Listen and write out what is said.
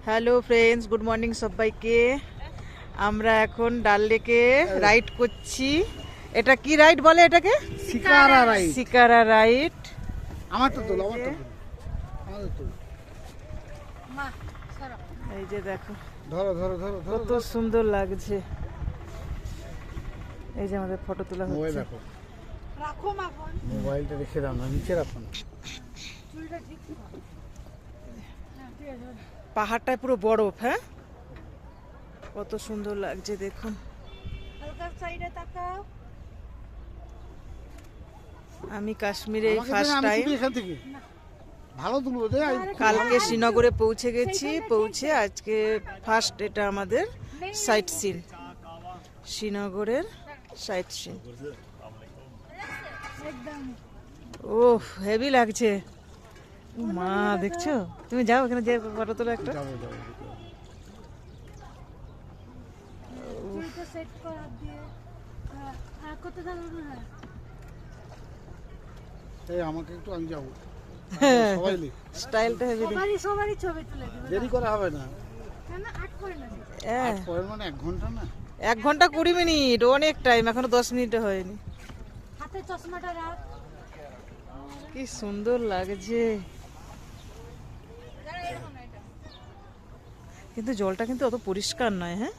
Hello friends, good morning সবাইকে। আমরা এখন ডাল লেকে রাইড করছি। এটা কি রাইড বলে এটাকে? শিকারা রাইড। শিকারা রাইড। আমার তো তোল, আমার তো তোল, আমাদের তোল। এই যে দেখো ধরো ধরো ধরো ধরো। কত সুন্দর লাগছে। এই যে আমাদের ফটো তোলা মোবাইল হচ্ছে। রাখো, রাখো মা ফোন। মোবাইলটা রেখে দাও না, নিচে রাখো না। চুলটা ঠিক করো। পাহাড়টায় পুরো বরফ। হ্যাঁ, কত সুন্দর লাগছে দেখুন। হালকা সাইডে তাকাও। আমি কাশ্মীরে এই আমাকে ফার্স্ট দে না, আমি টাইম। তুলি এখান থেকে। ভালো তুলবো দে। কালকে শ্রীনগরে পৌঁছে গেছি। পৌঁছে আজকে ফার্স্ট এটা আমাদের সাইট সিন, শ্রীনগরের সাইট সিন। একদম ওহ, হেভি লাগছে। ও মা, দেখছো? তুমি যাও এখানে যে ফটো তোলো একটা। যাবো যাবো। চুলটা সেট কর হাত দিয়ে। আর কত দাঁড়ানো হয়? এই আমাকে একটু, আমি যাবো। হ্যাঁ, সবাই লি। স্টাইলটা হেভি। সবারই ছবি তুলে দিবে। দেরি করা হবে না। কেন আট করে না? হ্যাঁ, পরের মানে 1 ঘন্টা না। 1 ঘন্টা 20 মিনিট, অনেক টাইম। এখনো 10 মিনিট হয়নি। হাতে চশমাটা রাখ। কি সুন্দর লাগছে। কিন্তু জলটা কিন্তু অত পরিষ্কার নয়। হ্যাঁ,